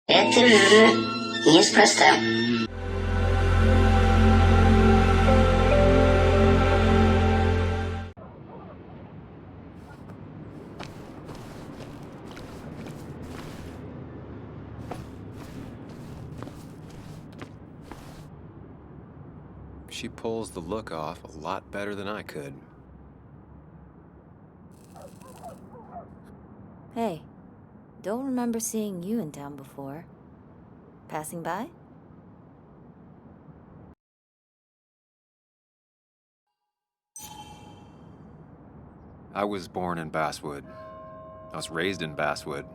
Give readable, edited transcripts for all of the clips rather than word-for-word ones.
Это неспроста. She pulls the look off a lot better than I could. Hey, don't remember seeing you in town before. Passing by? I was born in Basswood. I was raised in Basswood,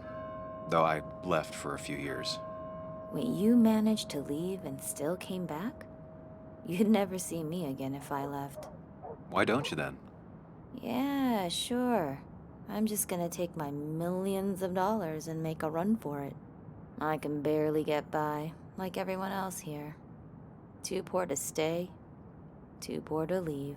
though I left for a few years. Wait, you managed to leave and still came back? You'd never see me again if I left. Why don't you then? Yeah, sure. I'm just gonna take my millions of dollars and make a run for it. I can barely get by, like everyone else here. Too poor to stay, too poor to leave.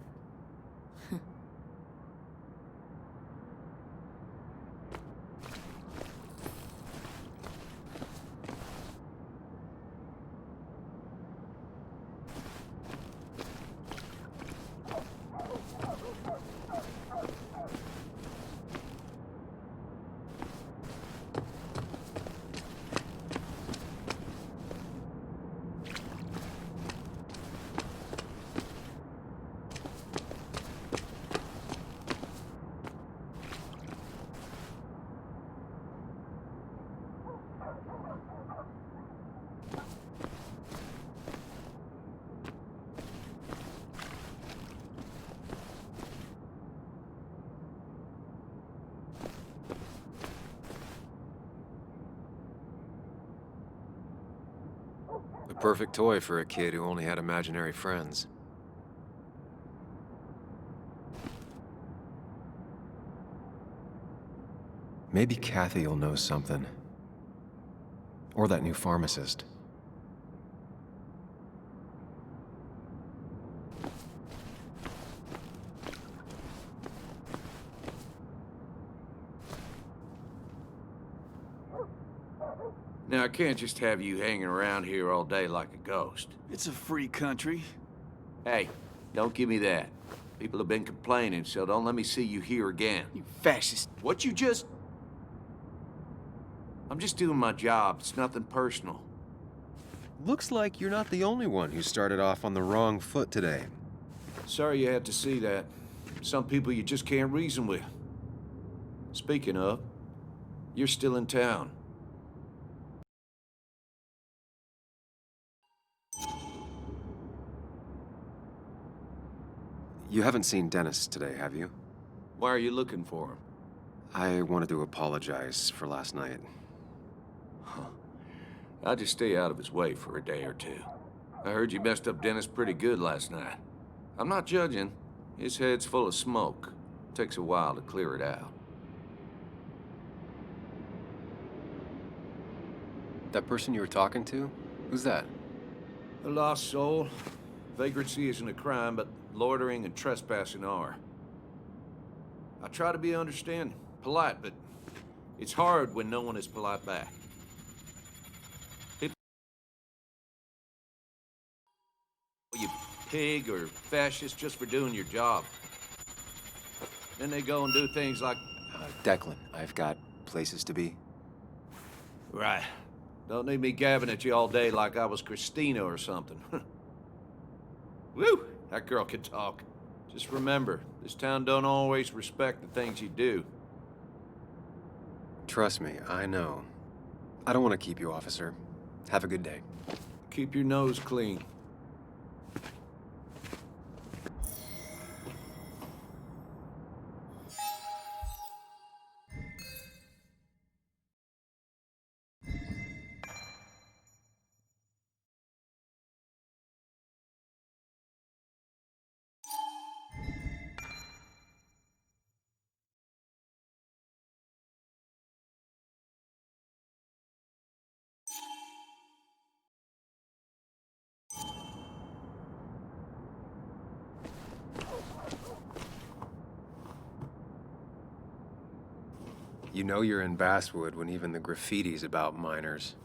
The perfect toy for a kid who only had imaginary friends. Maybe Kathy will know something. Or that new pharmacist. Now, I can't just have you hanging around here all day like a ghost. It's a free country. Hey, don't give me that. People have been complaining, so don't let me see you here again. You fascist. What you just... I'm just doing my job. It's nothing personal. Looks like you're not the only one who started off on the wrong foot today. Sorry you had to see that. Some people you just can't reason with. Speaking of, you're still in town. You haven't seen Dennis today, have you? Why are you looking for him? I wanted to apologize for last night. I'll just stay out of his way for a day or two. I heard you messed up Dennis pretty good last night. I'm not judging. His head's full of smoke. Takes a while to clear it out. That person you were talking to? Who's that? A lost soul. Vagrancy isn't a crime, but loitering and trespassing are. I try to be understanding, polite, but it's hard when no one is polite back. People, you pig or fascist just for doing your job. Then they go and do things like... Declan, I've got places to be. Right. Don't need me gabbing at you all day like I was Christina or something. Woo! That girl can talk. Just remember, this town don't always respect the things you do. Trust me, I know. I don't want to keep you, officer. Have a good day. Keep your nose clean. You know you're in Basswood when even the graffiti's about minors.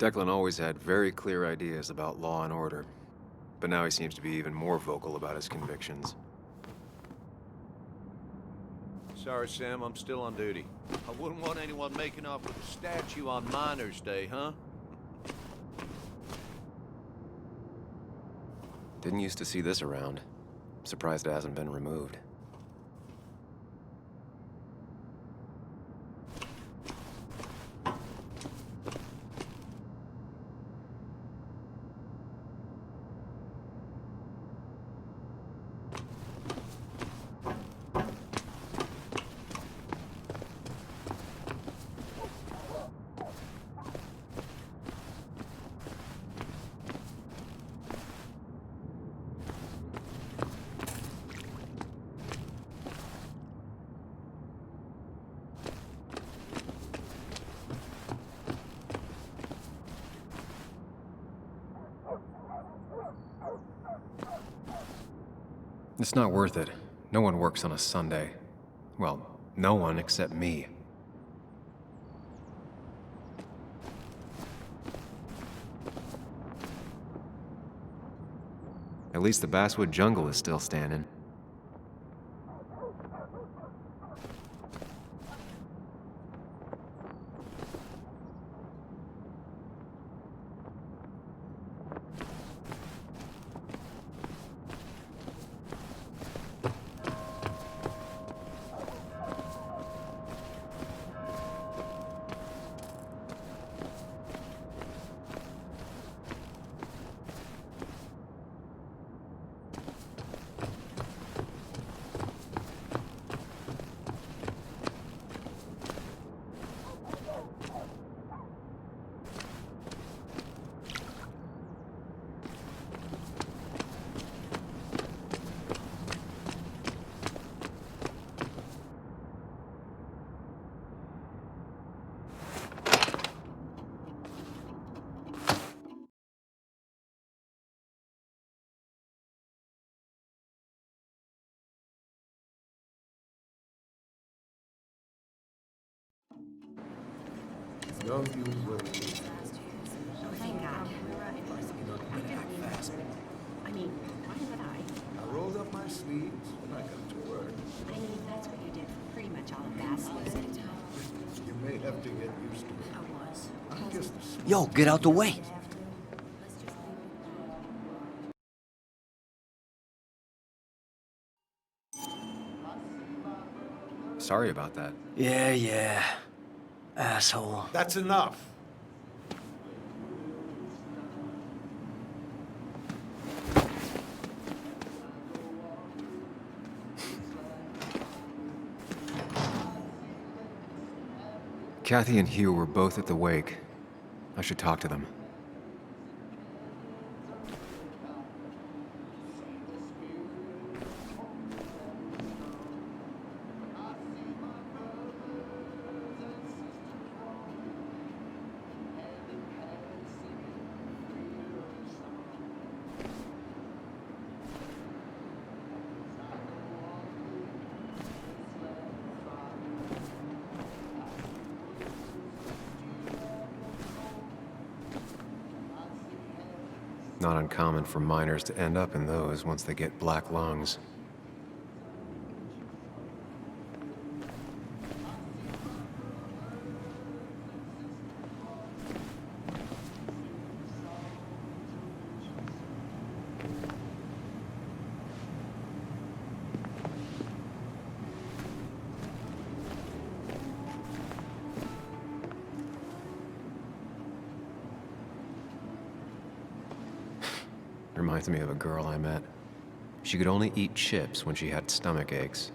Declan always had very clear ideas about law and order, but now he seems to be even more vocal about his convictions. Sorry, Sam, I'm still on duty. I wouldn't want anyone making off with a statue on Miners' Day, huh? Didn't used to see this around. Surprised it hasn't been removed. It's not worth it. No one works on a Sunday. Well, no one except me. At least the basswood jungle is still standing. Don't you worry. Thank God. I mean, why would I? I rolled up my sleeves when I got to work. I mean, that's what you did for pretty much all of Basswood. You may have to get used to it. I was. I'm just a small Yo, get out the way. Sorry about that. Yeah. Asshole. That's enough. Kathy and Hugh were both at the wake. I should talk to them. Not uncommon for miners to end up in those once they get black lungs. Reminds me of a girl I met. She could only eat chips when she had stomach aches.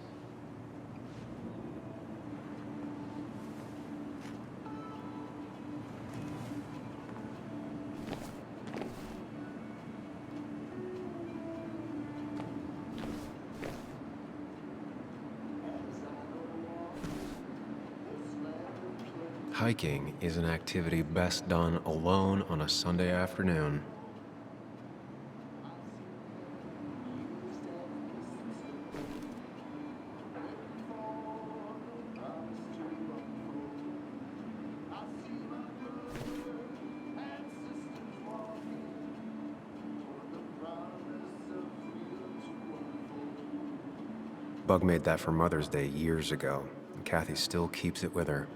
Hiking is an activity best done alone on a Sunday afternoon. Bug made that for Mother's Day years ago, and Kathy still keeps it with her.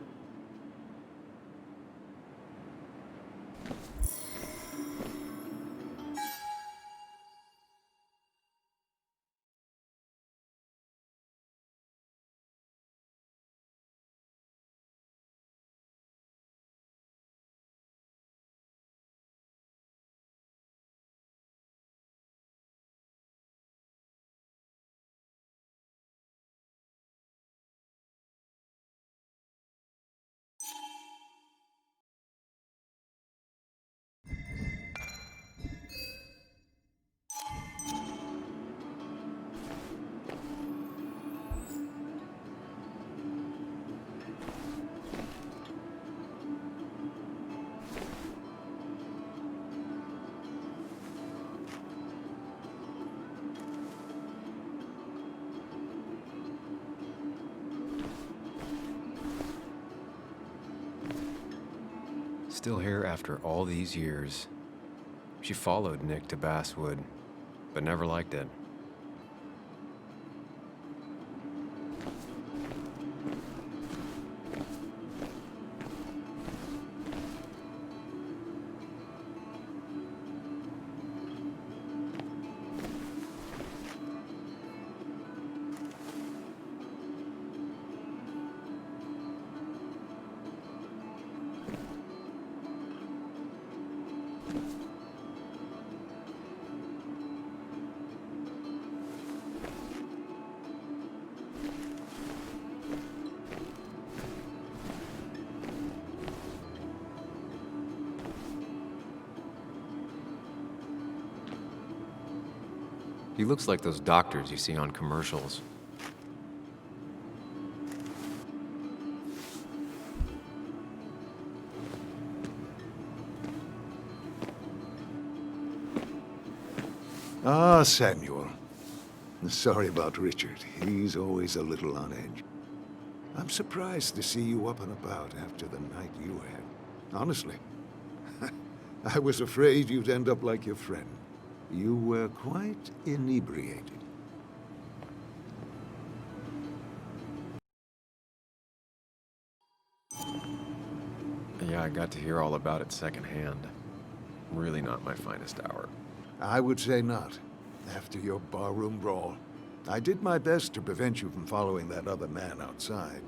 Still here after all these years. She followed Nick to Basswood, but never liked it. He looks like those doctors you see on commercials. Ah, Samuel. Sorry about Richard. He's always a little on edge. I'm surprised to see you up and about after the night you had. Honestly. I was afraid you'd end up like your friend. You were quite inebriated. Yeah, I got to hear all about it secondhand. Really not my finest hour. I would say not. After your barroom brawl, I did my best to prevent you from following that other man outside.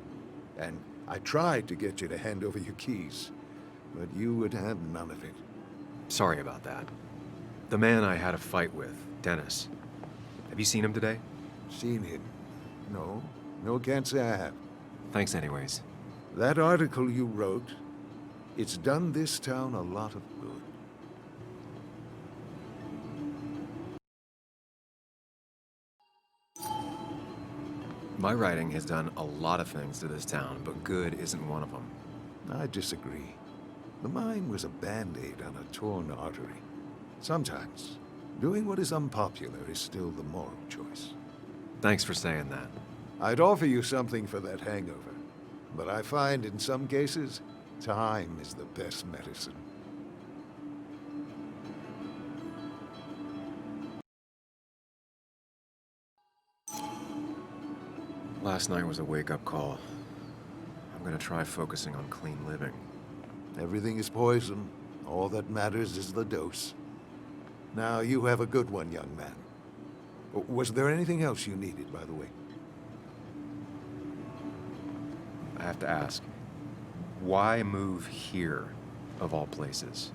And I tried to get you to hand over your keys, but you would have none of it. Sorry about that. The man I had a fight with, Dennis. Have you seen him today? Seen him? No. No, can't say I have. Thanks anyways. That article you wrote, it's done this town a lot of good. My writing has done a lot of things to this town, but good isn't one of them. I disagree. The mine was a band-aid on a torn artery. Sometimes, doing what is unpopular is still the moral choice. Thanks for saying that. I'd offer you something for that hangover, but I find in some cases, time is the best medicine. Last night was a wake-up call. I'm gonna try focusing on clean living. Everything is poison. All that matters is the dose. Now, you have a good one, young man. Was there anything else you needed, by the way? I have to ask, why move here, of all places?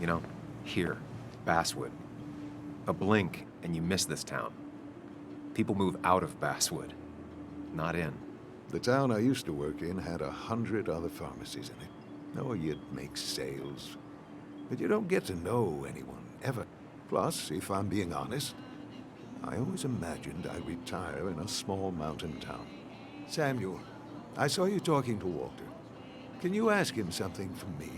You know, here, Basswood. A blink and you miss this town. People move out of Basswood, not in. The town I used to work in had 100 other pharmacies in it. Oh, you'd make sales. But you don't get to know anyone, ever. Plus, if I'm being honest, I always imagined I'd retire in a small mountain town. Samuel, I saw you talking to Walter. Can you ask him something from me?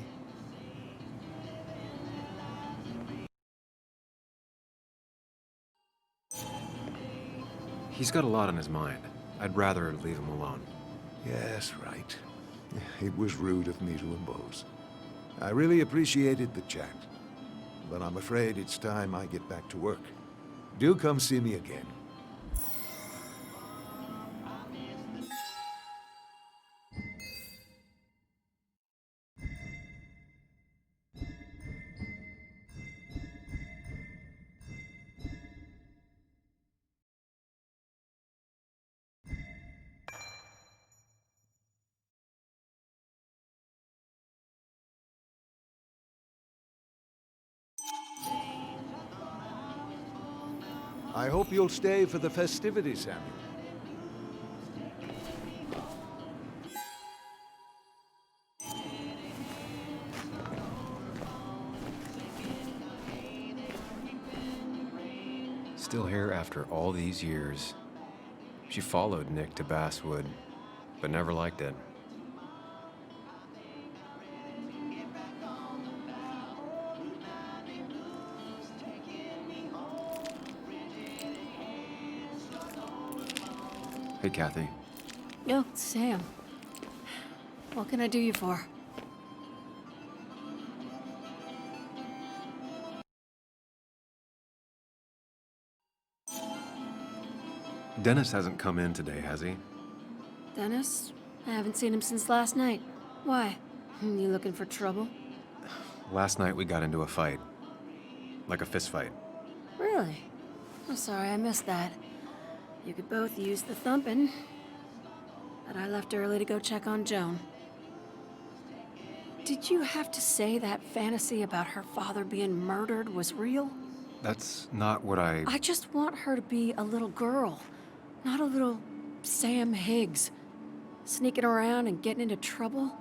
He's got a lot on his mind. I'd rather leave him alone. Yes, right. It was rude of me to impose. I really appreciated the chat, but I'm afraid it's time I get back to work. Do come see me again. I hope you'll stay for the festivities, Samuel. Still here after all these years. She followed Nick to Basswood, but never liked it. Hey, Kathy. Oh, Sam. What can I do you for? Dennis hasn't come in today, has he? Dennis? I haven't seen him since last night. Why? You looking for trouble? Last night we got into a fight. Like a fist fight. Really? I'm sorry I missed that. You could both use the thumping. But I left early to go check on Joan. Did you have to say that fantasy about her father being murdered was real? That's not what I just want her to be a little girl, not a little Sam Higgs, sneaking around and getting into trouble.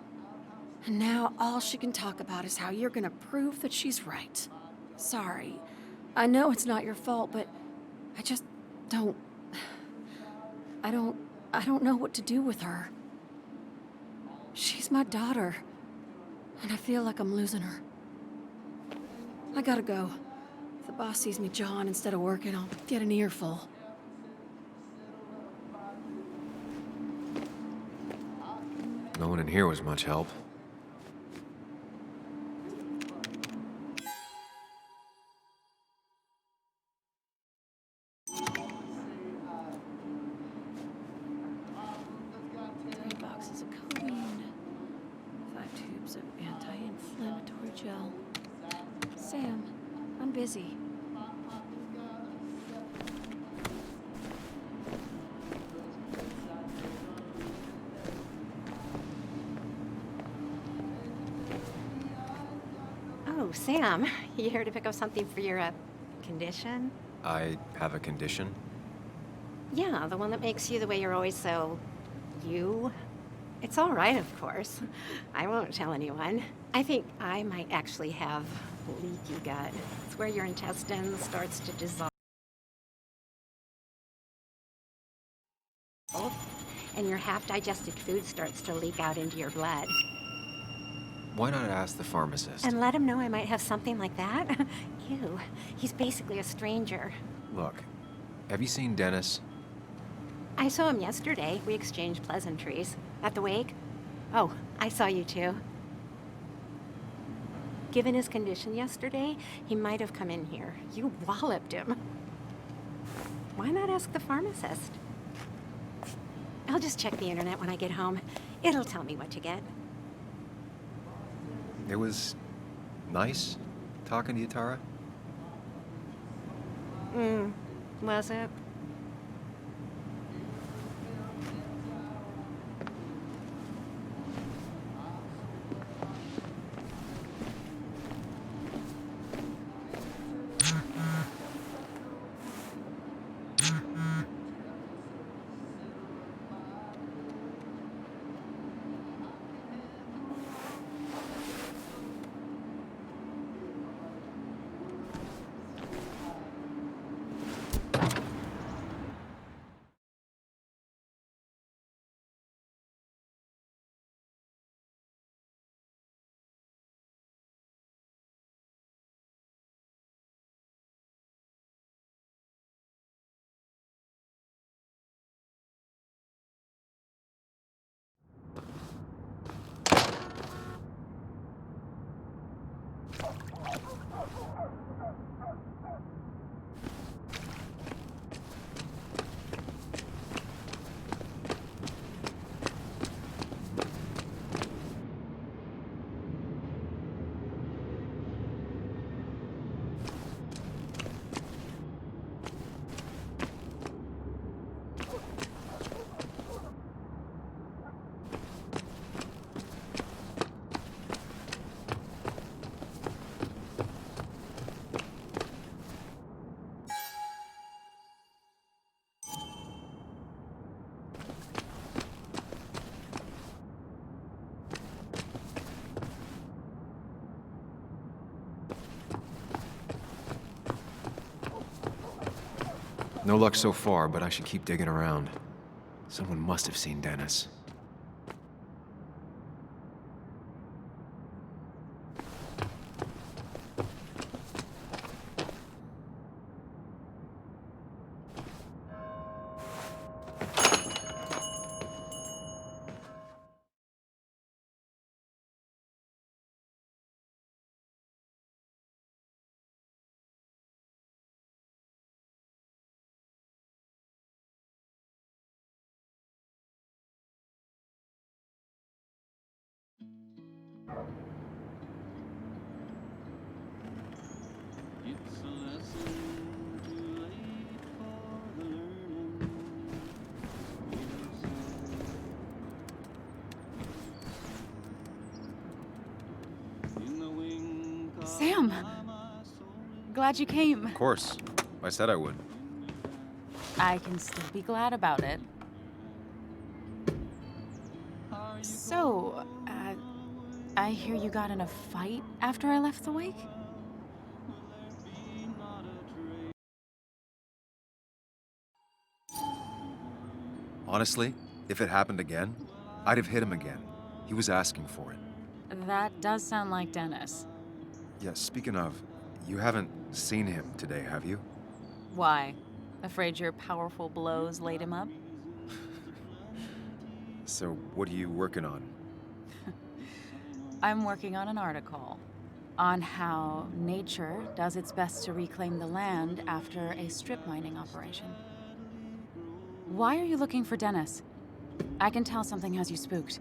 And now all she can talk about is how you're gonna prove that she's right. Sorry. I know it's not your fault, but I just don't... I don't know what to do with her. She's my daughter, and I feel like I'm losing her. I gotta go. If the boss sees me jawing instead of working, I'll get an earful. No one in here was much help. Boxes of codeine, 5 tubes of anti-inflammatory gel. Sam, I'm busy. Oh, Sam, you here to pick up something for your, condition? I have a condition. Yeah, the one that makes you the way you're always so... you? It's all right, of course. I won't tell anyone. I think I might actually have leaky gut. It's where your intestine starts to dissolve. And your half-digested food starts to leak out into your blood. Why not ask the pharmacist? And let him know I might have something like that? Ew, he's basically a stranger. Look, have you seen Dennis? I saw him yesterday. We exchanged pleasantries. At the wake? Oh, I saw you too. Given his condition yesterday, he might have come in here. You walloped him. Why not ask the pharmacist? I'll just check the internet when I get home. It'll tell me what to get. It was nice talking to you, Tara. Was it? No luck so far, but I should keep digging around. Someone must have seen Dennis. Sam! Glad you came. Of course. I said I would. I can still be glad about it. So, I hear you got in a fight after I left the wake? Honestly, if it happened again, I'd have hit him again. He was asking for it. That does sound like Dennis. Yeah, speaking of, you haven't seen him today, have you? Why? Afraid your powerful blows laid him up? So, what are you working on? I'm working on an article on how nature does its best to reclaim the land after a strip mining operation. Why are you looking for Dennis? I can tell something has you spooked.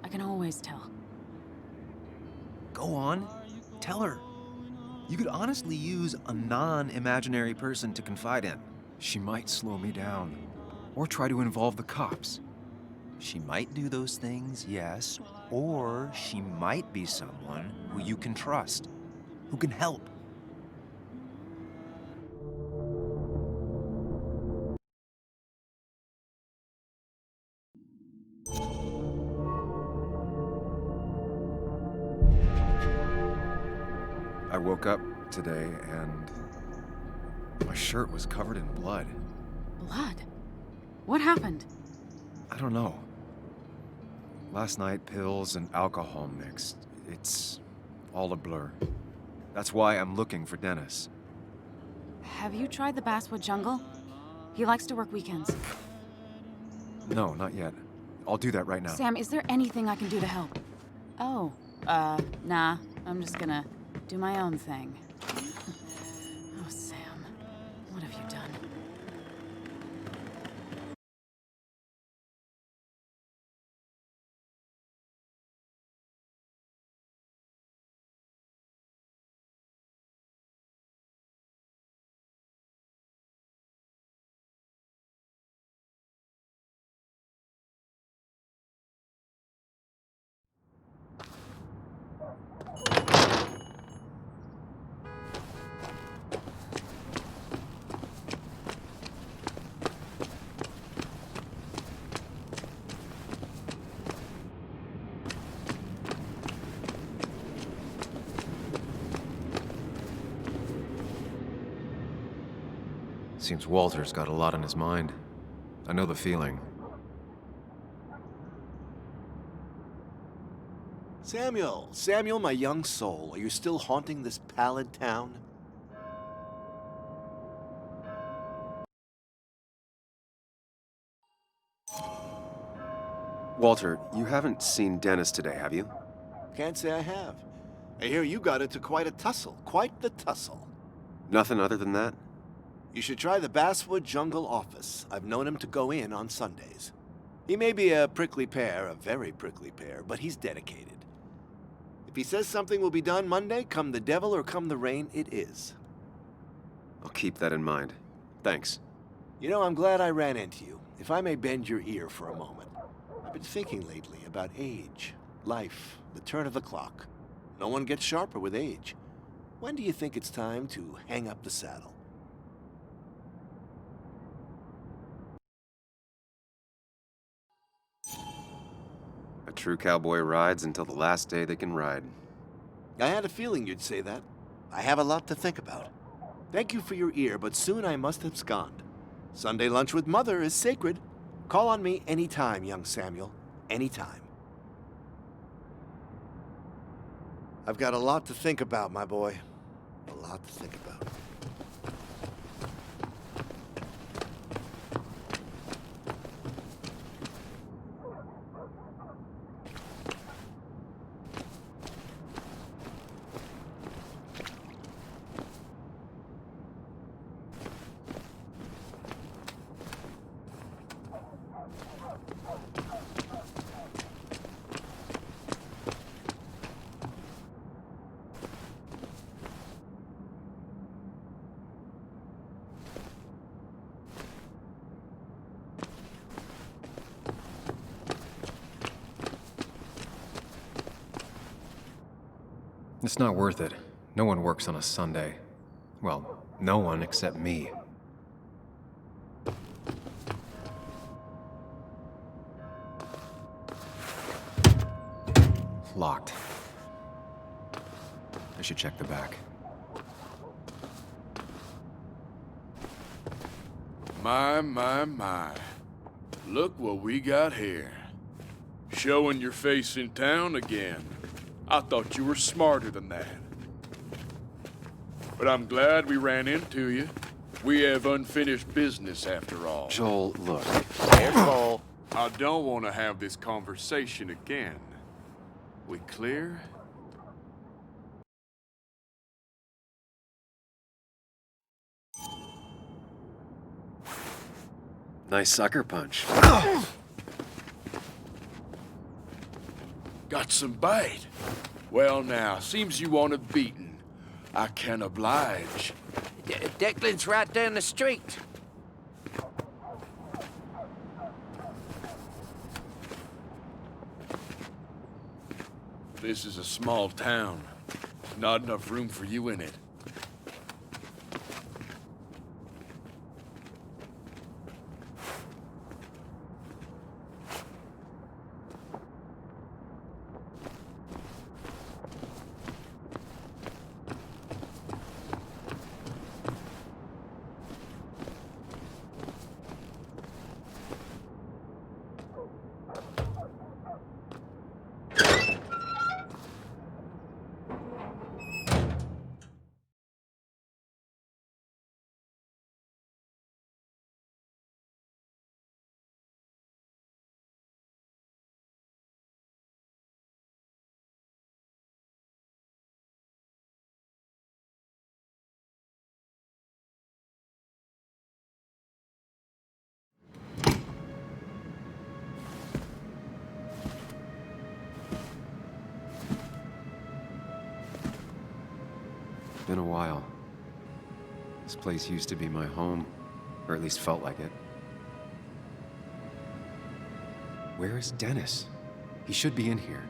I can always tell. Go on. Tell her. You could honestly use a non-imaginary person to confide in. She might slow me down. Or try to involve the cops. She might do those things, yes. Or she might be someone who you can trust. Who can help. I woke up today and my shirt was covered in blood. Blood? What happened? I don't know. Last night, pills and alcohol mixed. It's all a blur. That's why I'm looking for Dennis. Have you tried the Basswood Jungle? He likes to work weekends. No, not yet. I'll do that right now. Sam, is there anything I can do to help? Oh, nah. I'm just gonna do my own thing. Oh, Sam. What have you done? Seems Walter's got a lot on his mind. I know the feeling. Samuel, my young soul, are you still haunting this pallid town? Walter, you haven't seen Dennis today, have you? Can't say I have. I hear you got into quite a tussle. Quite the tussle. Nothing other than that? You should try the Basswood Jungle office. I've known him to go in on Sundays. He may be a prickly pear, a very prickly pear, but he's dedicated. If he says something will be done Monday, come the devil or come the rain, it is. I'll keep that in mind. Thanks. You know, I'm glad I ran into you. If I may bend your ear for a moment. I've been thinking lately about age, life, the turn of the clock. No one gets sharper with age. When do you think it's time to hang up the saddle? A true cowboy rides until the last day they can ride. I had a feeling you'd say that. I have a lot to think about. Thank you for your ear, but soon I must abscond. Sunday lunch with Mother is sacred. Call on me anytime, young Samuel. Anytime. I've got a lot to think about, my boy. A lot to think about. It's not worth it. No one works on a Sunday. Well, no one except me. Locked. I should check the back. My. Look what we got here. Showing your face in town again. I thought you were smarter than that. But I'm glad we ran into you. We have unfinished business after all. Joel, look. Careful. I don't want to have this conversation again. We clear? Nice sucker punch. Got some bite. Well now, seems you want a beating. I can oblige. Declan's right down the street. This is a small town. Not enough room for you in it. Been a while. This place used to be my home, or at least felt like it. Where is Dennis? He should be in here.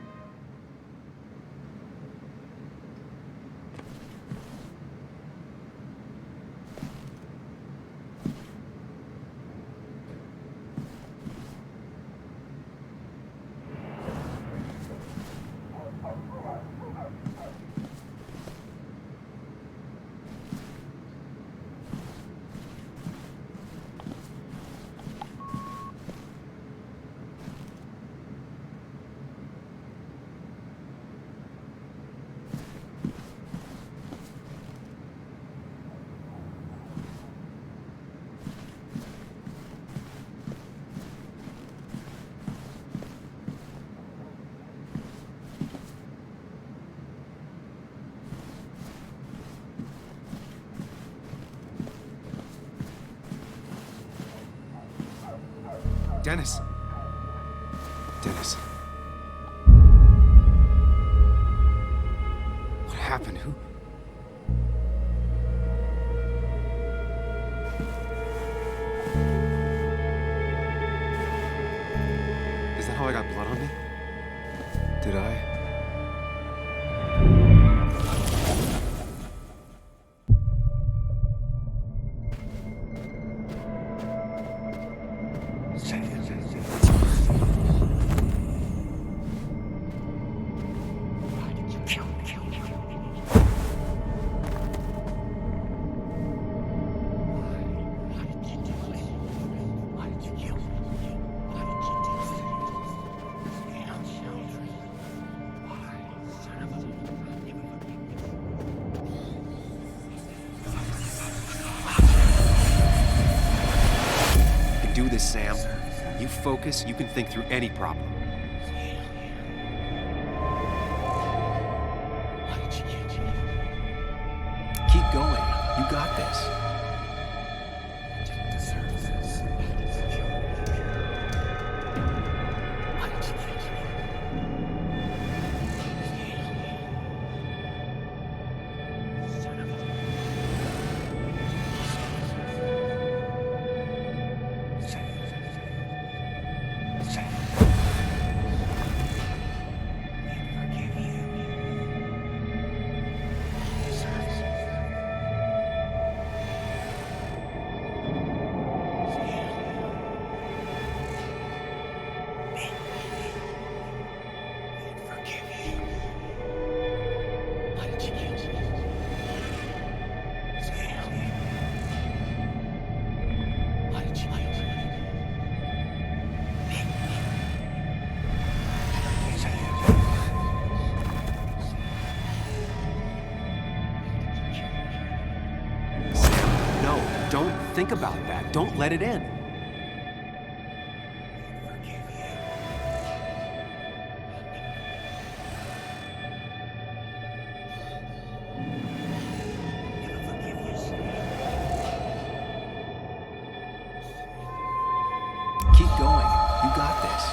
Dennis! Dennis. What happened? Who? Is that how I got blood on me? Did I? do this, Sam. When you focus, you can think through any problem. Keep going. You got this. Don't think about that. Don't let it in. Keep going. You got this.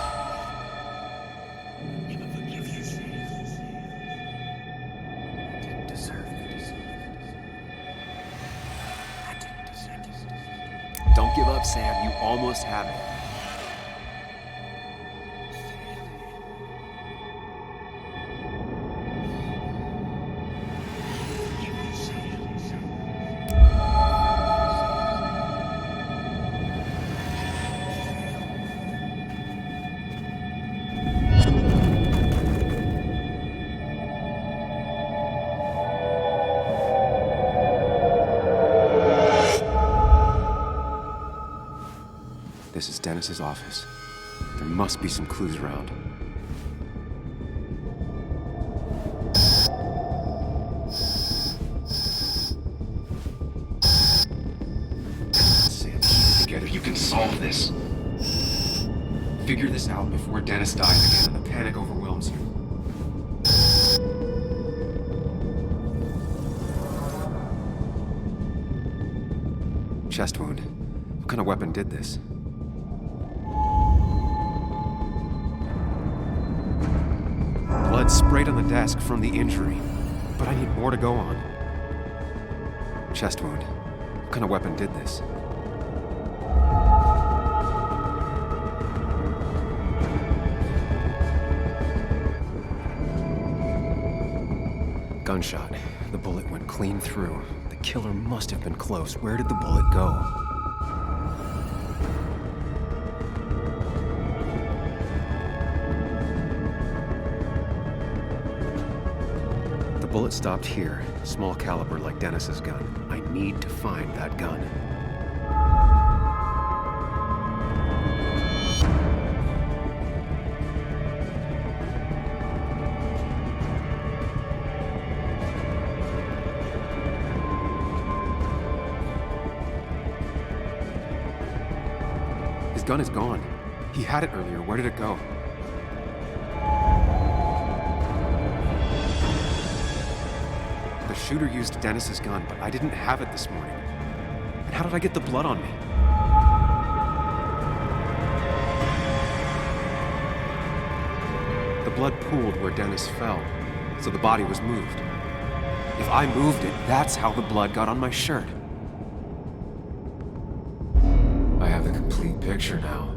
Don't give up, Sam. You almost have it. This is Dennis's office. There must be some clues around. Sam, keep it together. You can solve this. Figure this out before Dennis dies again and the panic overwhelms you. Chest wound. What kind of weapon did this? Blood sprayed on the desk from the injury, but I need more to go on. Chest wound. What kind of weapon did this? Gunshot. The bullet went clean through. The killer must have been close. Where did the bullet go? The bullet stopped here. Small caliber like Dennis's gun. I need to find that gun. His gun is gone. He had it earlier. Where did it go? The shooter used Dennis's gun, but I didn't have it this morning. And how did I get the blood on me? The blood pooled where Dennis fell, so the body was moved. If I moved it, that's how the blood got on my shirt. I have the complete picture now.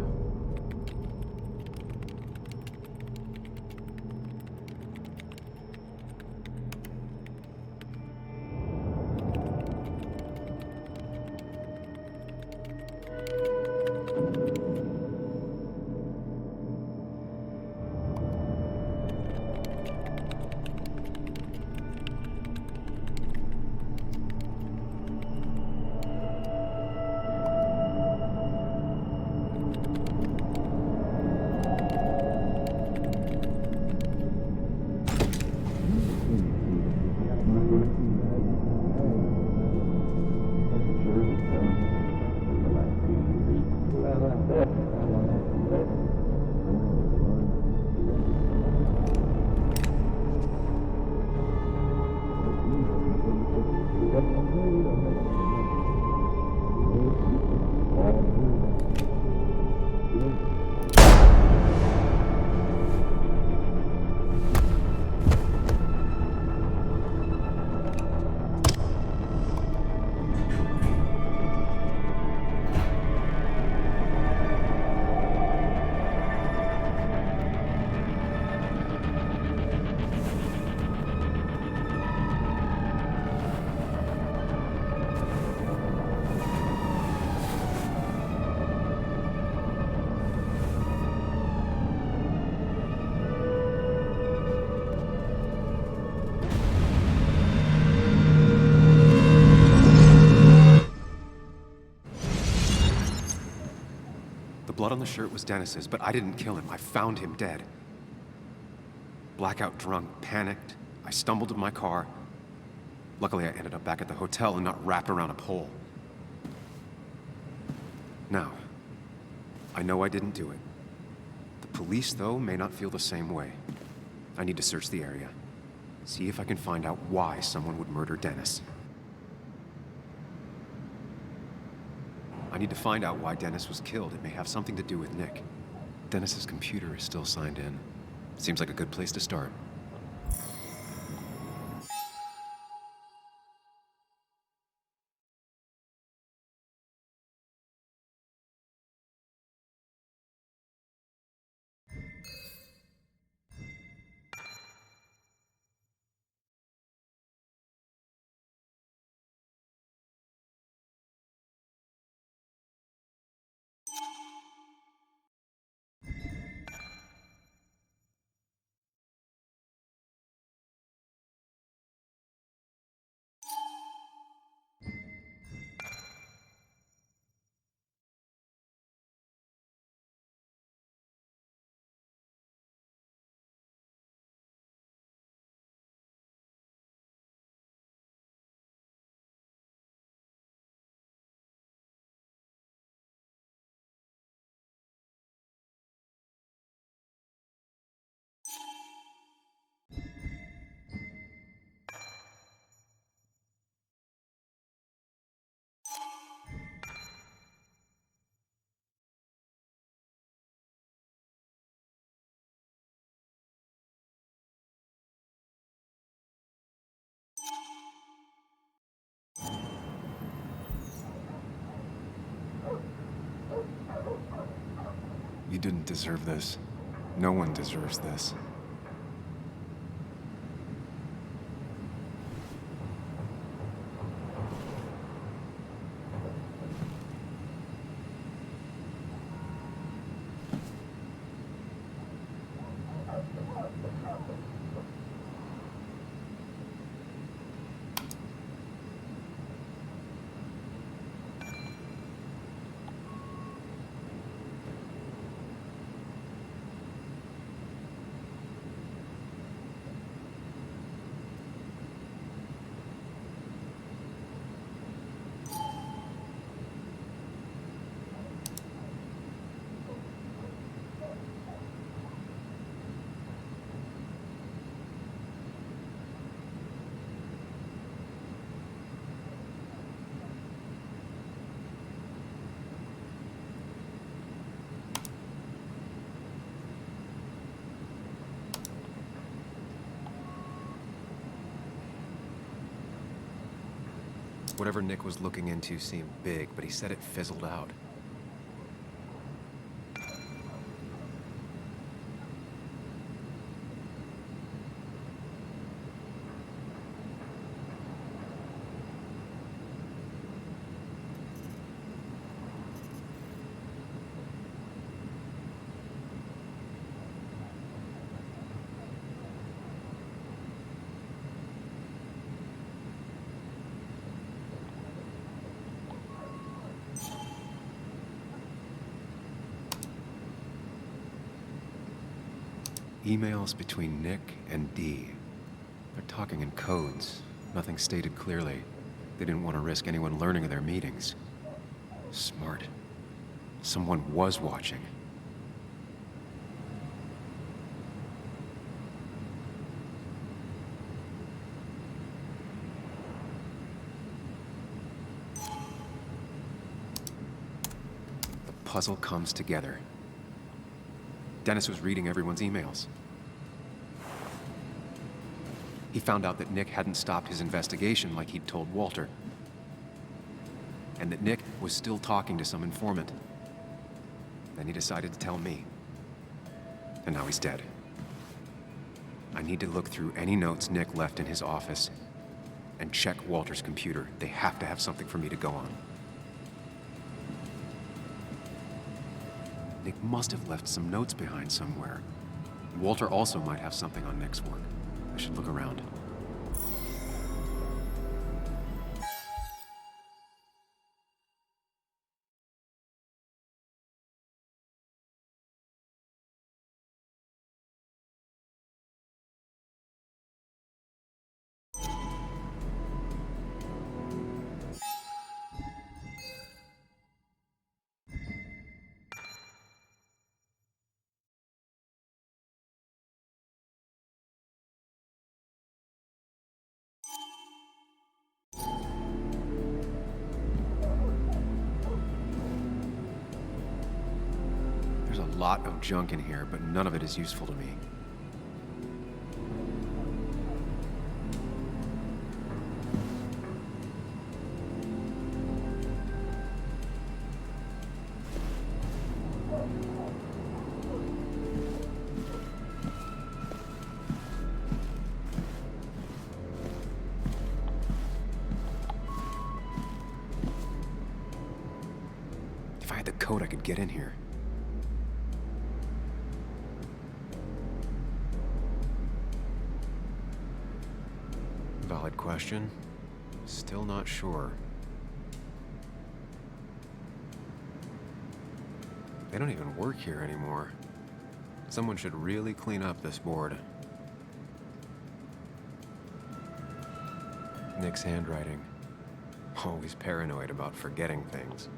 blood on the shirt was Dennis's, but I didn't kill him. I found him dead. Blackout drunk, panicked. I stumbled to my car. Luckily, I ended up back at the hotel and not wrapped around a pole. Now, I know I didn't do it. The police, though, may not feel the same way. I need to search the area. See if I can find out why someone would murder Dennis. I need to find out why Dennis was killed. It may have something to do with Nick. Dennis's computer is still signed in. Seems like a good place to start. You didn't deserve this. No one deserves this. Whatever Nick was looking into seemed big, but he said it fizzled out. Emails between Nick and Dee. They're talking in codes. Nothing stated clearly. They didn't want to risk anyone learning of their meetings. Smart. Someone was watching. The puzzle comes together. Dennis was reading everyone's emails. He found out that Nick hadn't stopped his investigation like he'd told Walter. And that Nick was still talking to some informant. Then he decided to tell me. And now he's dead. I need to look through any notes Nick left in his office and check Walter's computer. They have to have something for me to go on. Nick must have left some notes behind somewhere. Walter also might have something on Nick's work. I should look around. lot of junk in here, but none of it is useful to me. If I had the code, I could get in here. Valid question. Still not sure. They don't even work here anymore. Someone should really clean up this board. Nick's handwriting. Always paranoid about forgetting things.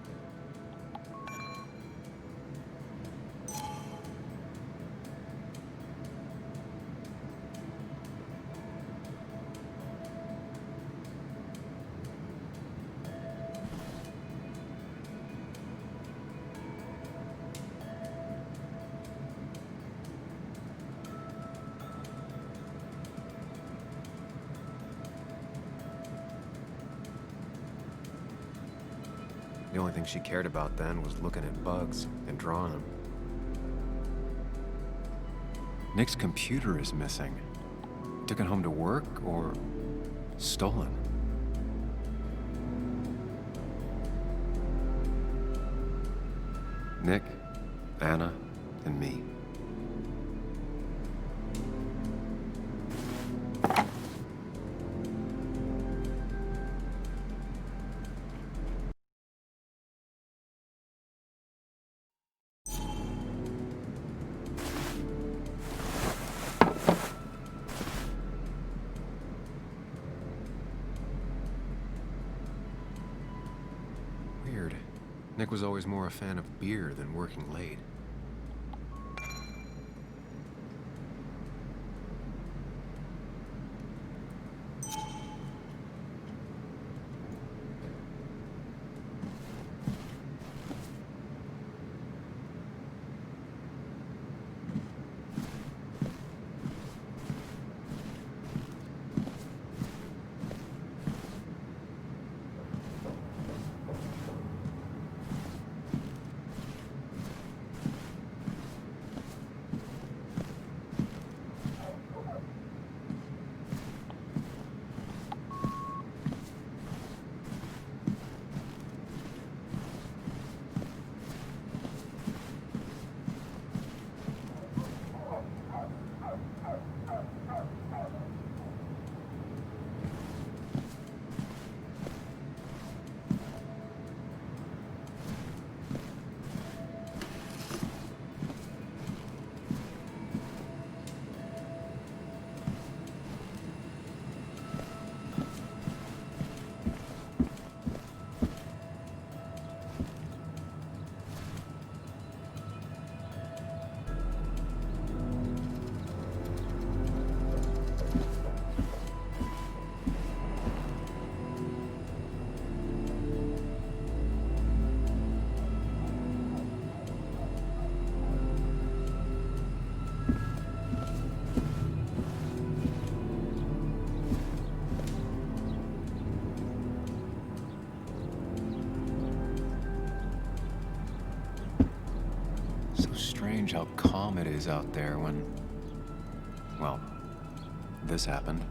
The only thing she cared about then was looking at bugs and drawing them. Nick's computer is missing. Took it home to work or stolen? Nick, Anna, and me. Weird. Nick was always more a fan of beer than working late. Strange how calm it is out there when, well, this happened.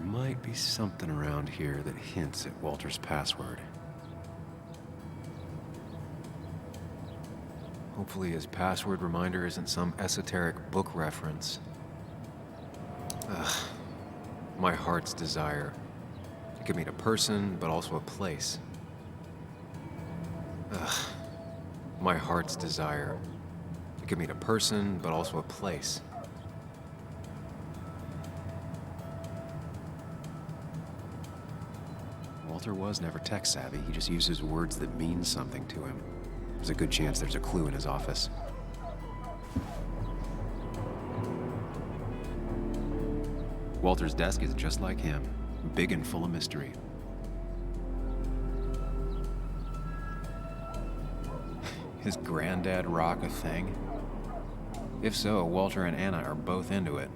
Might be something around here that hints at Walter's password. Hopefully his password reminder isn't some esoteric book reference. Ugh. My heart's desire. It could mean a person, but also a place. My heart's desire. It could mean a person, but also a place. Walter was never tech-savvy. He just uses words that mean something to him. There's a good chance there's a clue in his office. Walter's desk is just like him, big and full of mystery. His granddad rock a thing? If so, Walter and Anna are both into it.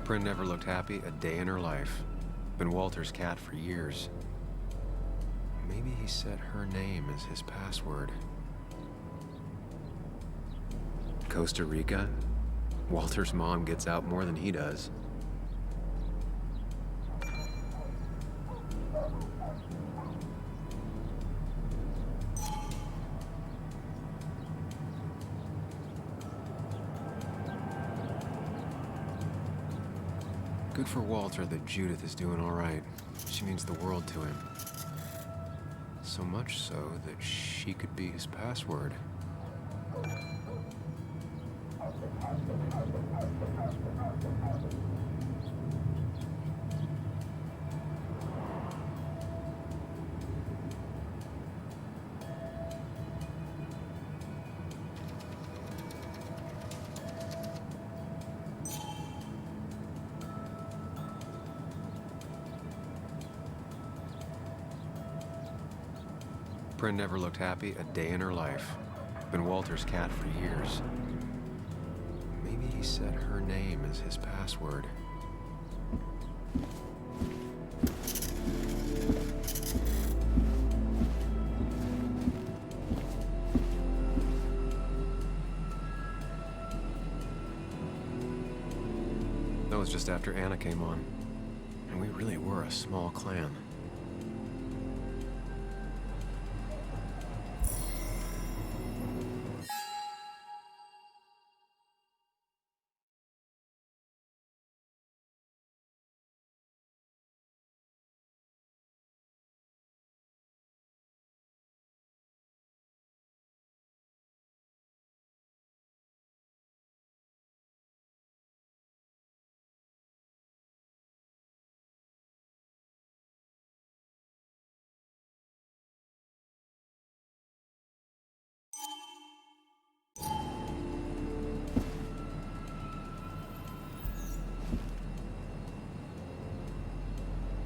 Bryn never looked happy a day in her life. Been Walter's cat for years. Maybe he set her name as his password. Costa Rica? Walter's mom gets out more than he does. Good for Walter that Judith is doing all right. She means the world to him. So much so that she could be his password. Bryn never looked happy a day in her life. Been Walter's cat for years. Maybe he set her name as his password. That was just after Anna came on. And we really were a small clan.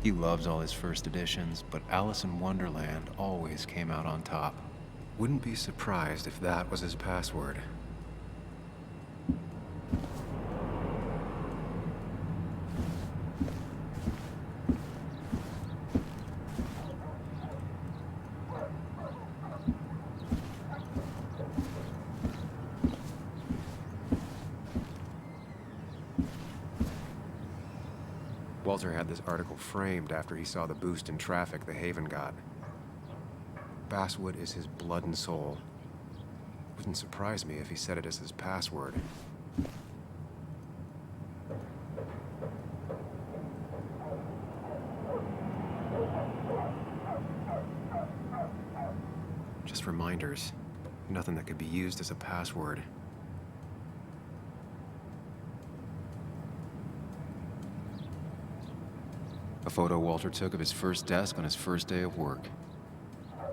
He loves all his first editions, but Alice in Wonderland always came out on top. Wouldn't be surprised if that was his password. Walter had this article framed after he saw the boost in traffic the Haven got. Basswood is his blood and soul. Wouldn't surprise me if he set it as his password. Just reminders. Nothing that could be used as a password. A photo Walter took of his first desk on his first day of work.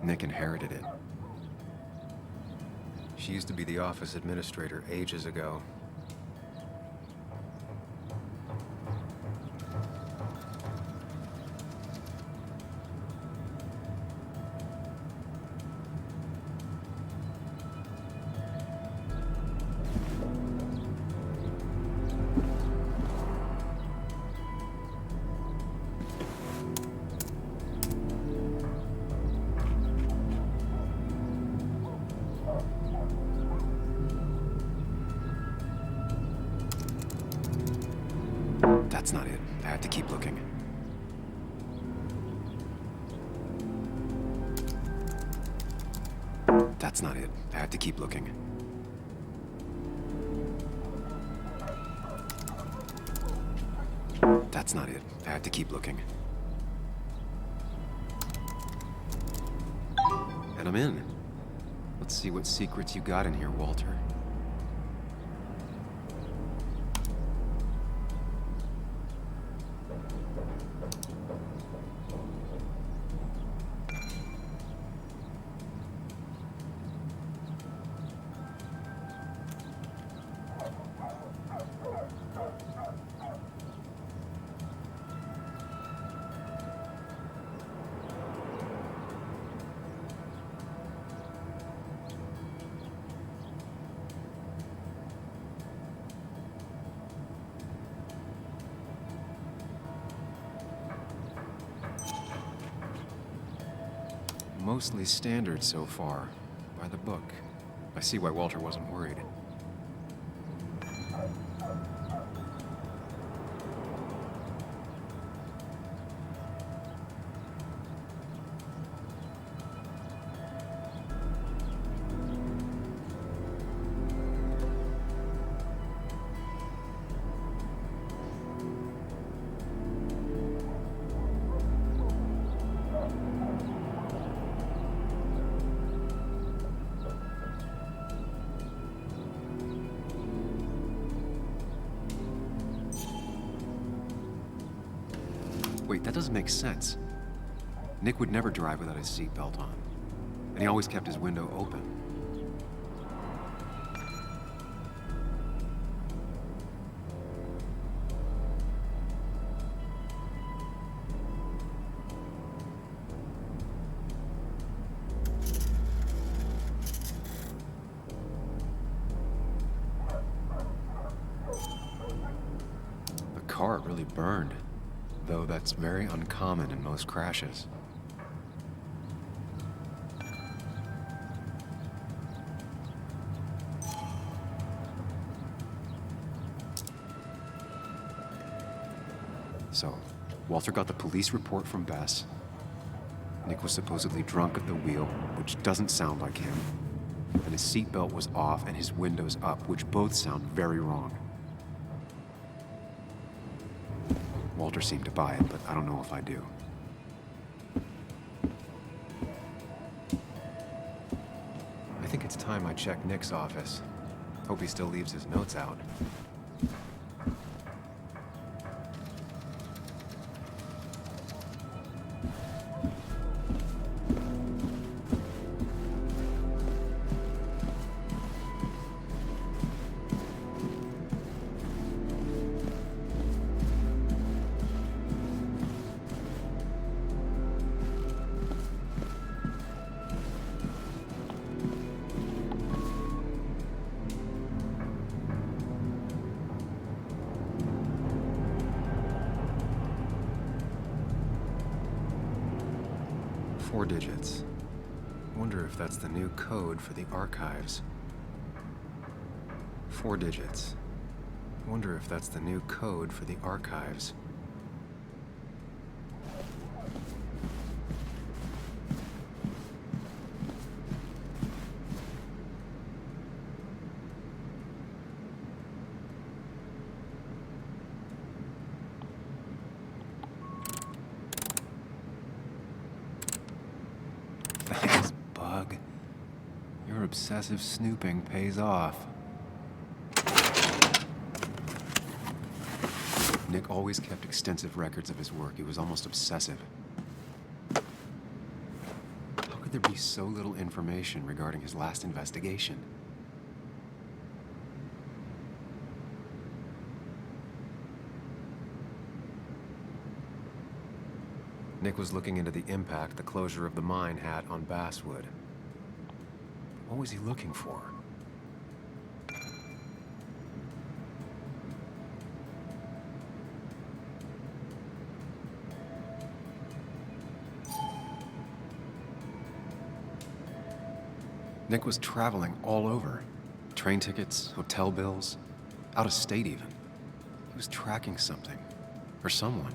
Nick inherited it. She used to be the office administrator ages ago. That's not it. I have to keep looking. That's not it. I have to keep looking. That's not it. I have to keep looking. And I'm in. Let's see what secrets you got in here, Walter. Mostly standard so far, by the book. I see why Walter wasn't worried. Wait, that doesn't make sense. Nick would never drive without his seatbelt on. And he always kept his window open. The car really burned. Though that's very uncommon in most crashes. So, Walter got the police report from Bess. Nick was supposedly drunk at the wheel, which doesn't sound like him. And his seatbelt was off and his windows up, which both sound very wrong. Walter seemed to buy it, but I don't know if I do. I think it's time I check Nick's office. Hope he still leaves his notes out. Four digits. Wonder if that's the new code for the archives. 4 digits. Wonder if that's the new code for the archives. Thanks, Bug. Your obsessive snooping pays off. Nick always kept extensive records of his work. He was almost obsessive. How could there be so little information regarding his last investigation? Nick was looking into the impact the closure of the mine had on Basswood. What was he looking for? Nick was traveling all over. Train tickets, hotel bills, out of state even. He was tracking something, or someone.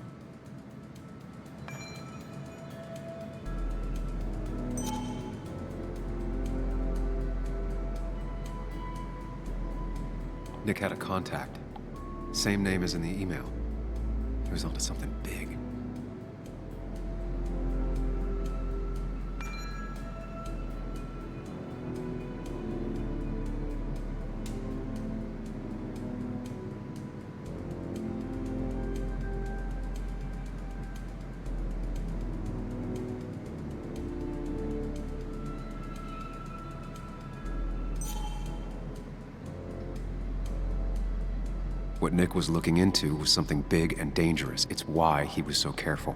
Nick had a contact. Same name as in the email. He was onto something big. What Nick was looking into was something big and dangerous. It's why he was so careful.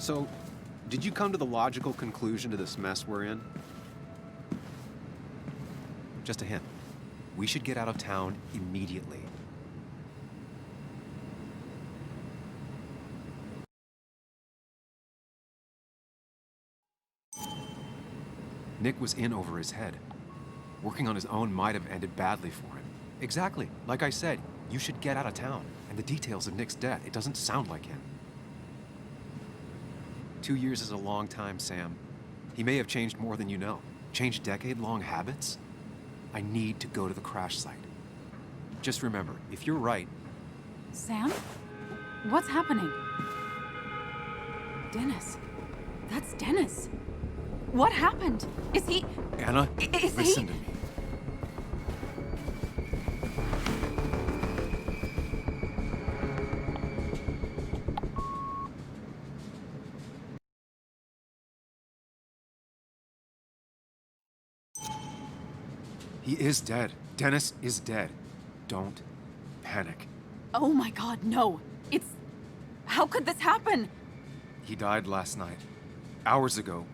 So, did you come to the logical conclusion to this mess we're in? Just a hint. We should get out of town immediately. Nick was in over his head. Working on his own might have ended badly for him. Exactly. Like I said, you should get out of town. And the details of Nick's death, it doesn't sound like him. 2 years is a long time, Sam. He may have changed more than you know. Changed decade-long habits? I need to go to the crash site. Just remember, if you're right... Sam? What's happening? Dennis. That's Dennis. What happened? Is he... Anna, is listen he... to me. He is dead. Dennis is dead. Don't panic. Oh my God, no. It's... How could this happen? He died last night. Hours ago.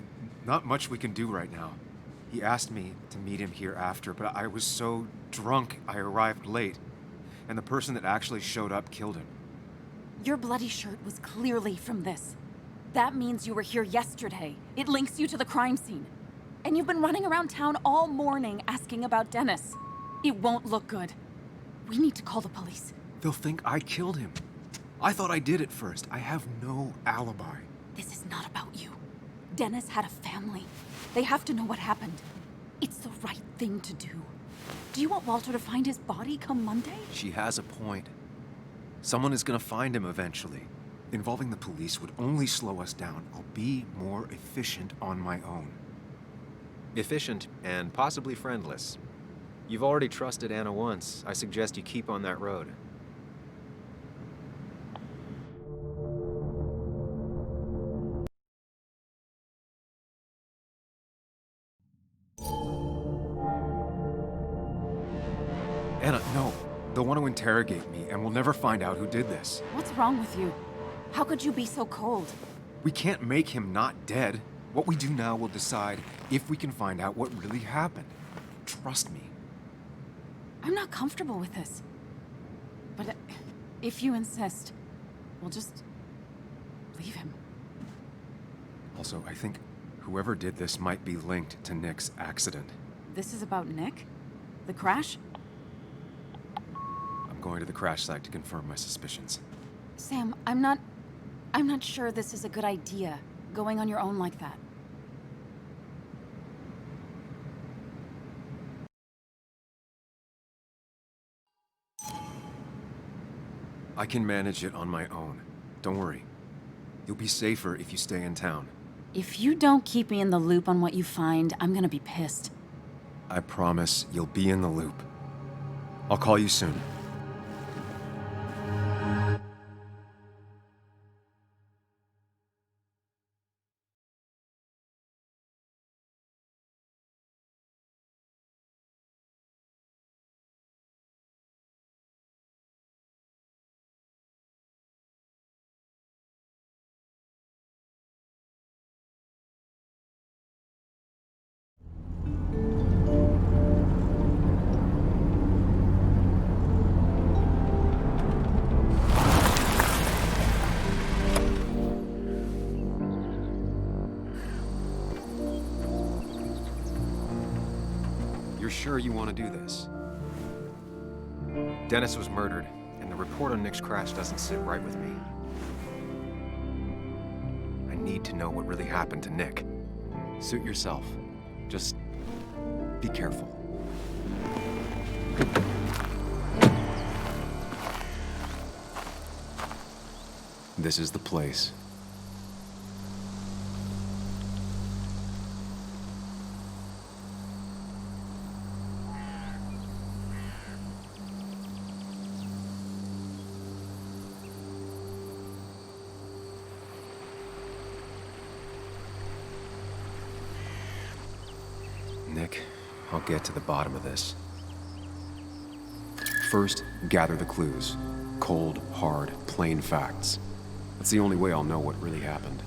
Not much we can do right now. He asked me to meet him here after, but I was so drunk I arrived late. And the person that actually showed up killed him. Your bloody shirt was clearly from this. That means you were here yesterday. It links you to the crime scene. And you've been running around town all morning asking about Dennis. It won't look good. We need to call the police. They'll think I killed him. I thought I did at first. I have no alibi. This is not about you. Dennis had a family. They have to know what happened. It's the right thing to do. Do you want Walter to find his body come Monday? She has a point. Someone is gonna find him eventually. Involving the police would only slow us down. I'll be more efficient on my own. Efficient and possibly friendless. You've already trusted Anna once. I suggest you keep on that road. Anna, no. They'll want to interrogate me, and we'll never find out who did this. What's wrong with you? How could you be so cold? We can't make him not dead. What we do now will decide if we can find out what really happened. Trust me. I'm not comfortable with this. But if you insist, we'll just leave him. Also, I think whoever did this might be linked to Nick's accident. This is about Nick? The crash? I'm going to the crash site to confirm my suspicions. Sam, I'm not sure this is a good idea, going on your own like that. I can manage it on my own. Don't worry. You'll be safer if you stay in town. If you don't keep me in the loop on what you find, I'm gonna be pissed. I promise you'll be in the loop. I'll call you soon. sure you want to do this? Dennis was murdered, and the report on Nick's crash doesn't sit right with me. I need to know what really happened to Nick. Suit yourself. Just be careful. This is the place. Nick, I'll get to the bottom of this. First, gather the clues. Cold, hard, plain facts. That's the only way I'll know what really happened.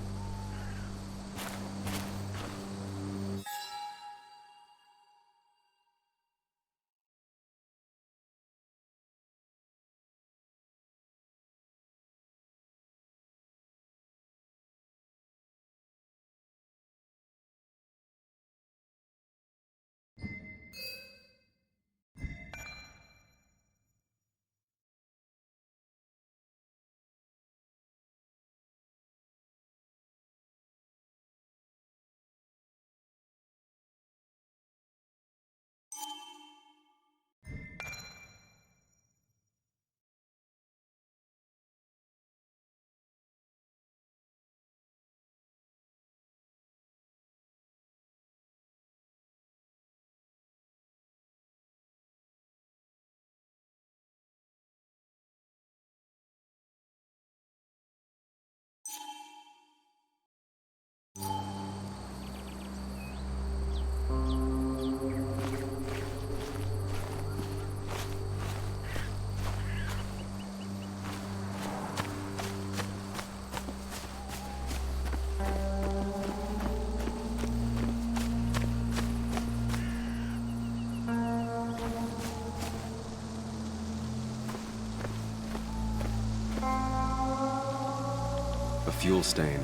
A fuel stain.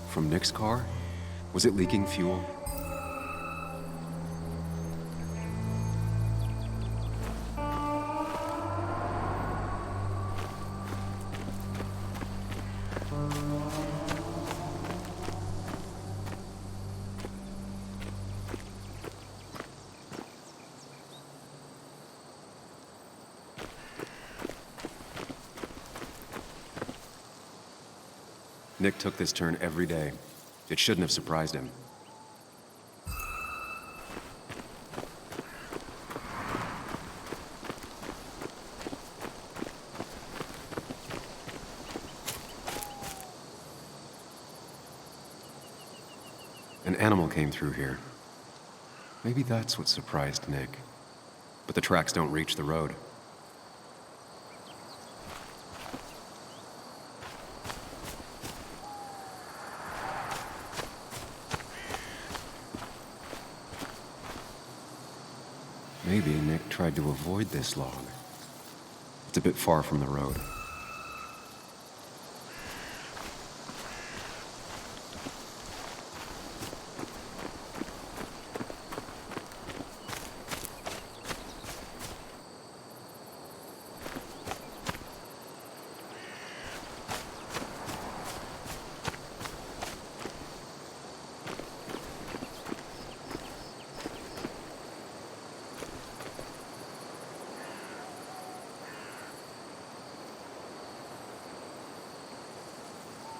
From Nick's car? Was it leaking fuel? Nick took this turn every day. It shouldn't have surprised him. An animal came through here. Maybe that's what surprised Nick. But the tracks don't reach the road. Maybe Nick tried to avoid this log. It's a bit far from the road.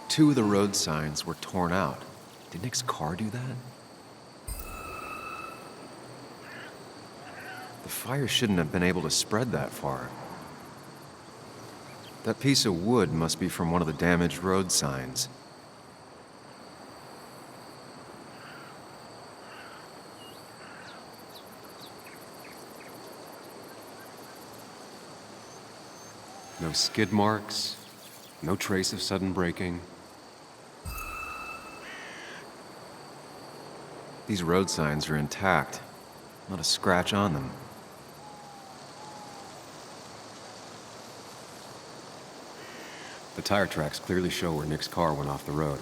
Two of the road signs were torn out. Did Nick's car do that? The fire shouldn't have been able to spread that far. That piece of wood must be from one of the damaged road signs. No skid marks, no trace of sudden braking. These road signs are intact, not a scratch on them. The tire tracks clearly show where Nick's car went off the road.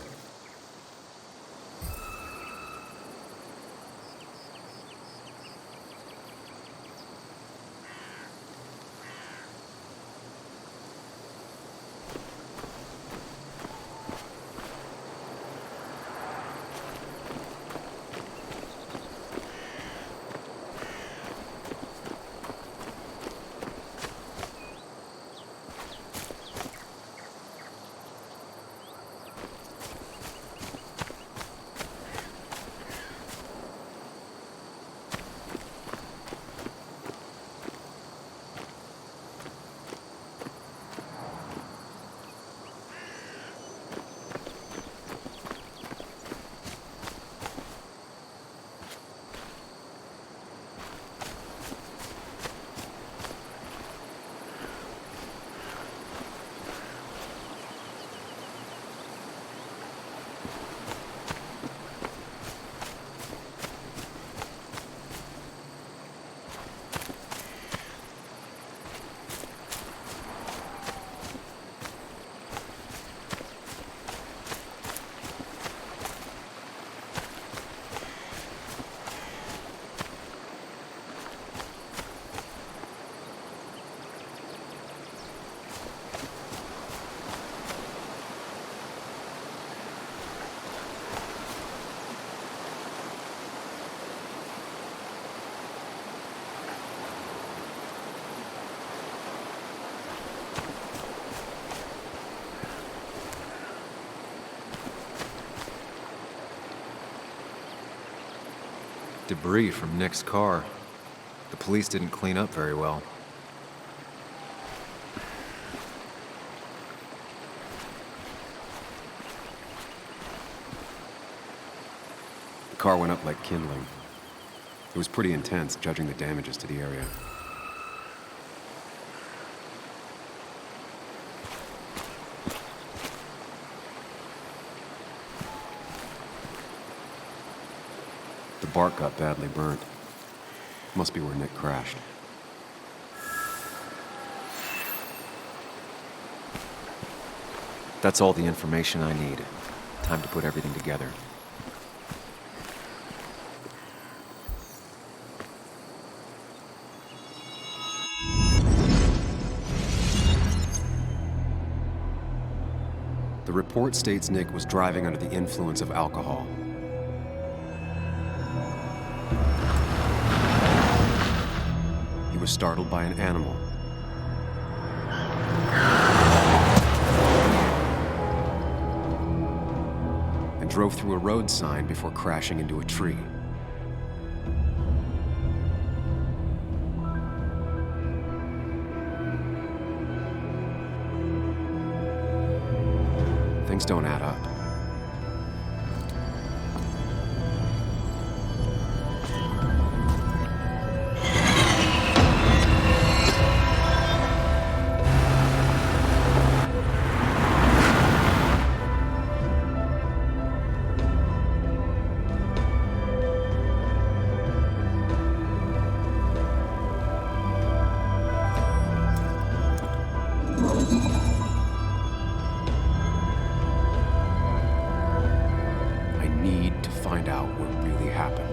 Debris from Nick's car. The police didn't clean up very well. The car went up like kindling. It was pretty intense, judging the damages to the area. The bark got badly burnt. Must be where Nick crashed. That's all the information I need. Time to put everything together. The report states Nick was driving under the influence of alcohol. He was startled by an animal. And drove through a road sign before crashing into a tree. Things don't add up. Find out what really happened.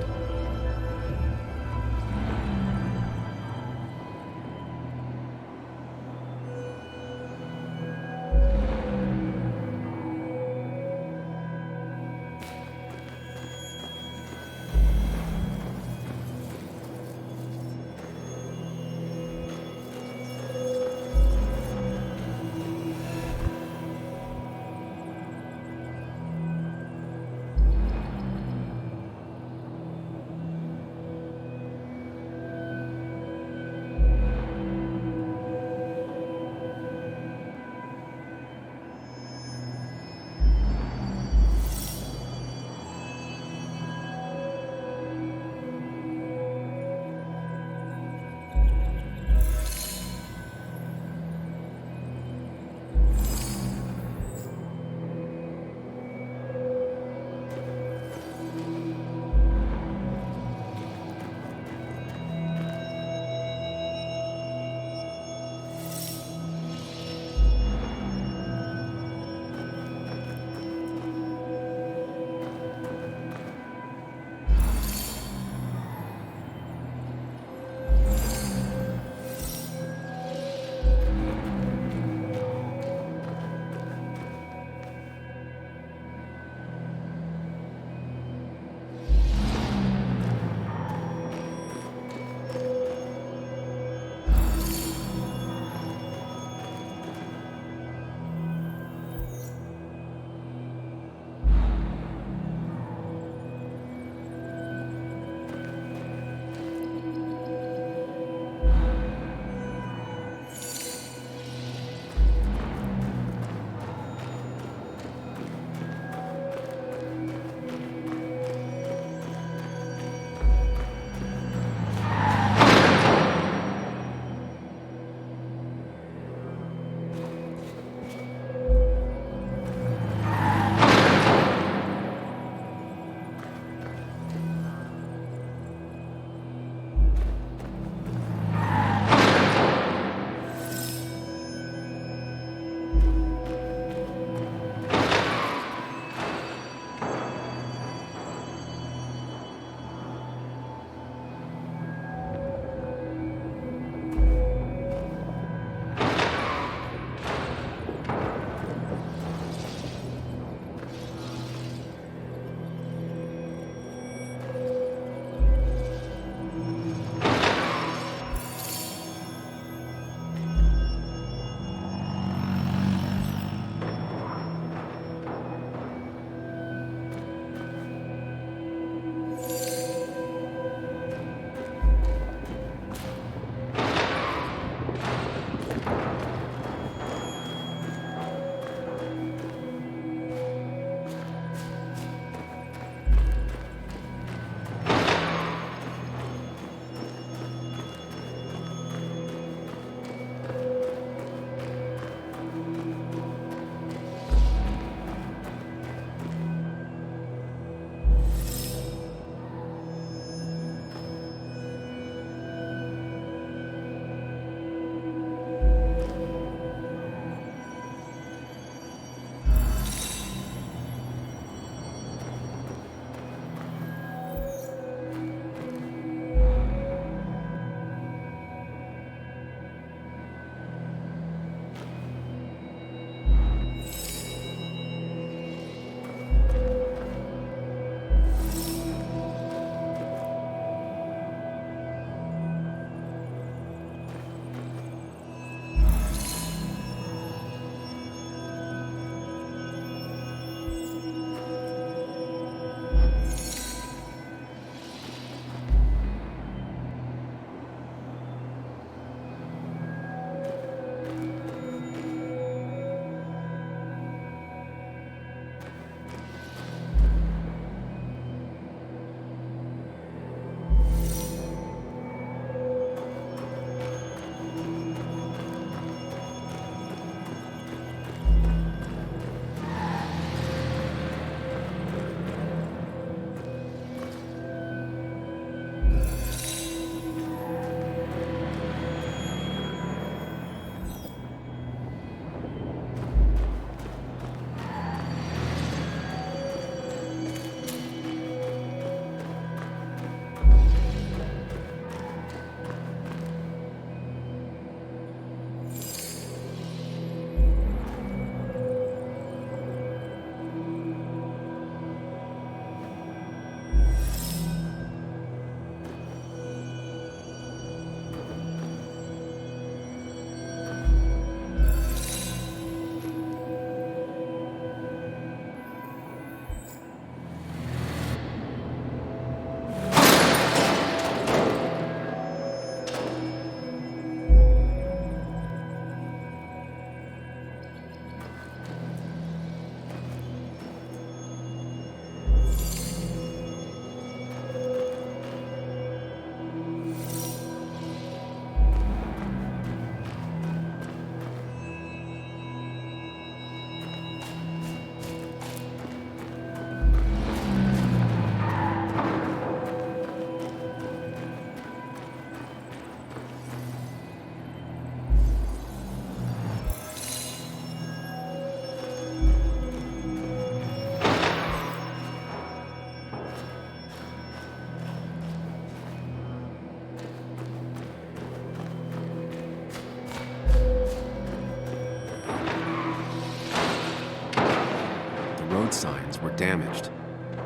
road signs were damaged.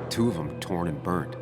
2 of them torn and burnt.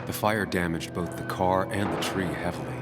The fire damaged both the car and the tree heavily.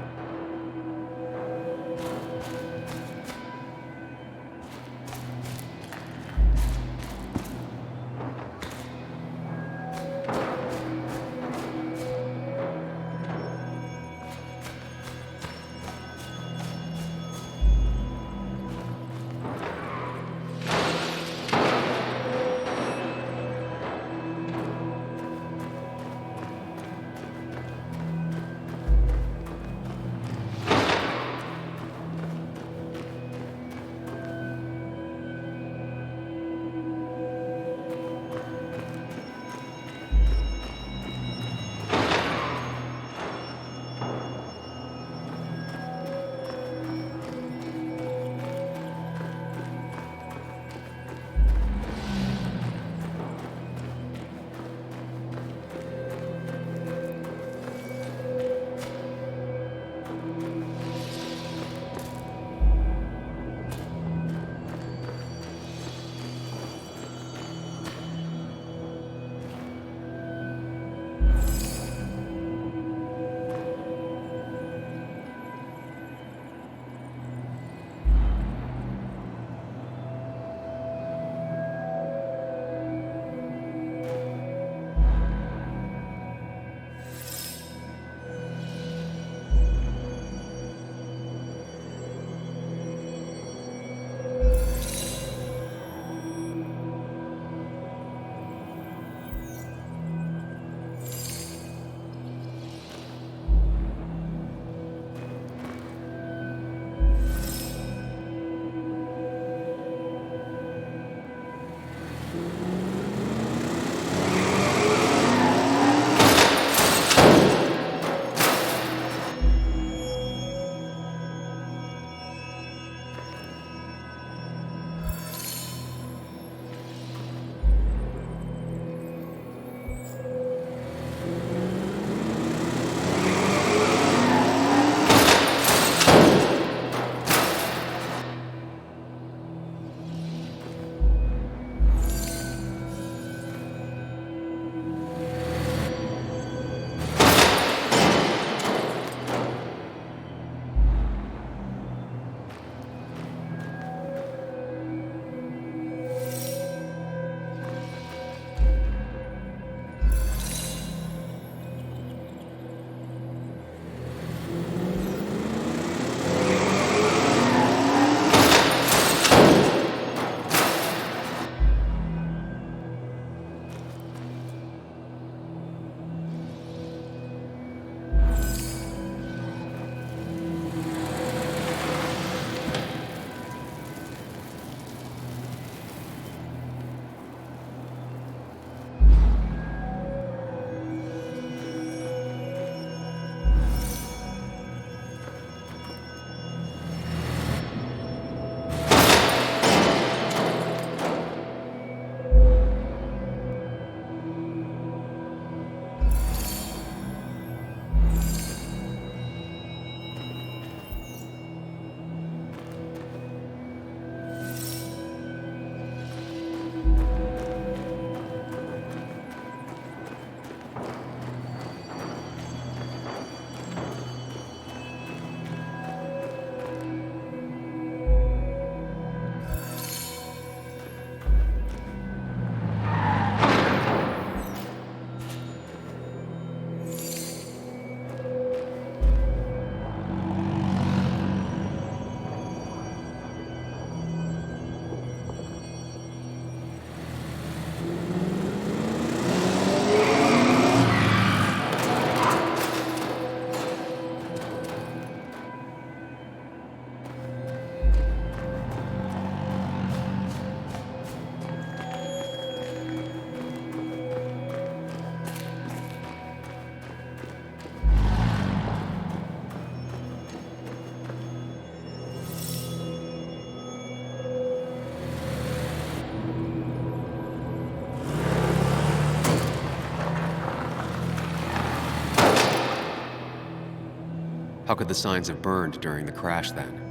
How could the signs have burned during the crash then?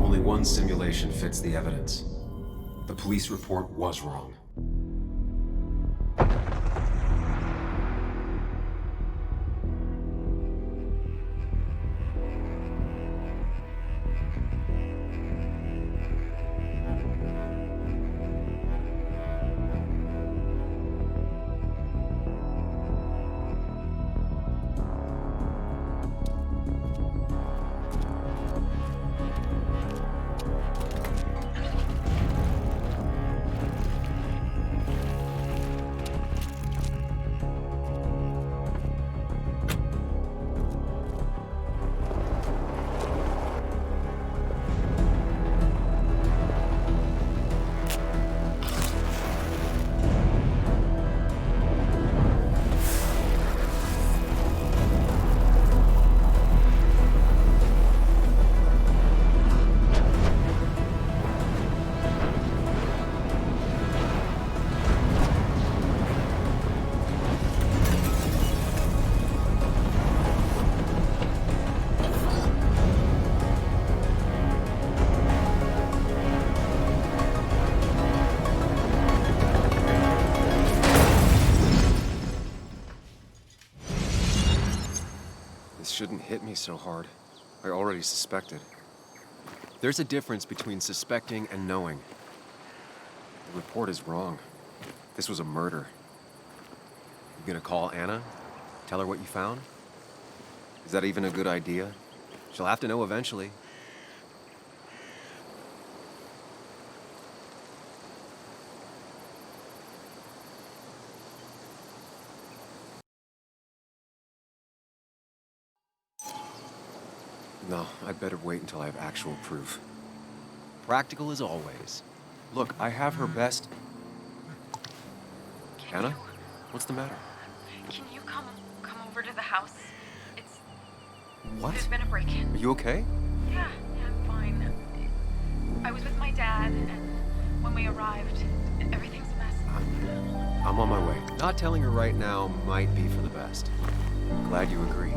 Only one simulation fits the evidence. The police report was wrong. Shouldn't hit me so hard. I already suspected. There's a difference between suspecting and knowing. The report is wrong. This was a murder. You gonna call Anna? Tell her what you found? Is that even a good idea? She'll have to know eventually. No, I'd better wait until I have actual proof. Practical as always. Look, I have her best... Anna? What's the matter? Can you come over to the house? What? There's been a break-in. Are you okay? Yeah, I'm fine. I was with my dad, and when we arrived, everything's a mess. I'm on my way. Not telling her right now might be for the best. Glad you agree.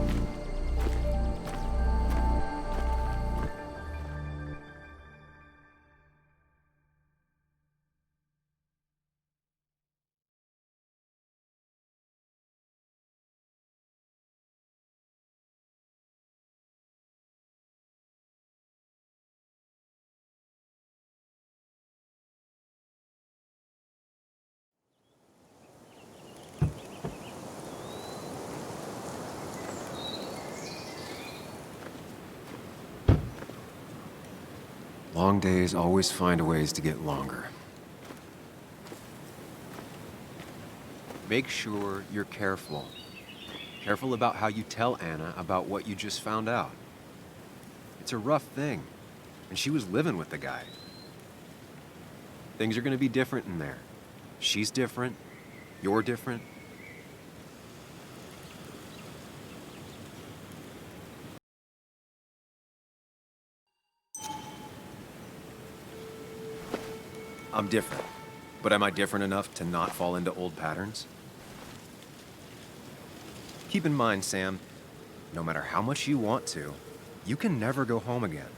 Long days always find ways to get longer. Make sure you're careful. Careful about how you tell Anna about what you just found out. It's a rough thing, and she was living with the guy. Things are gonna be different in there. She's different, you're different. I'm different, but am I different enough to not fall into old patterns? Keep in mind, Sam, no matter how much you want to, you can never go home again.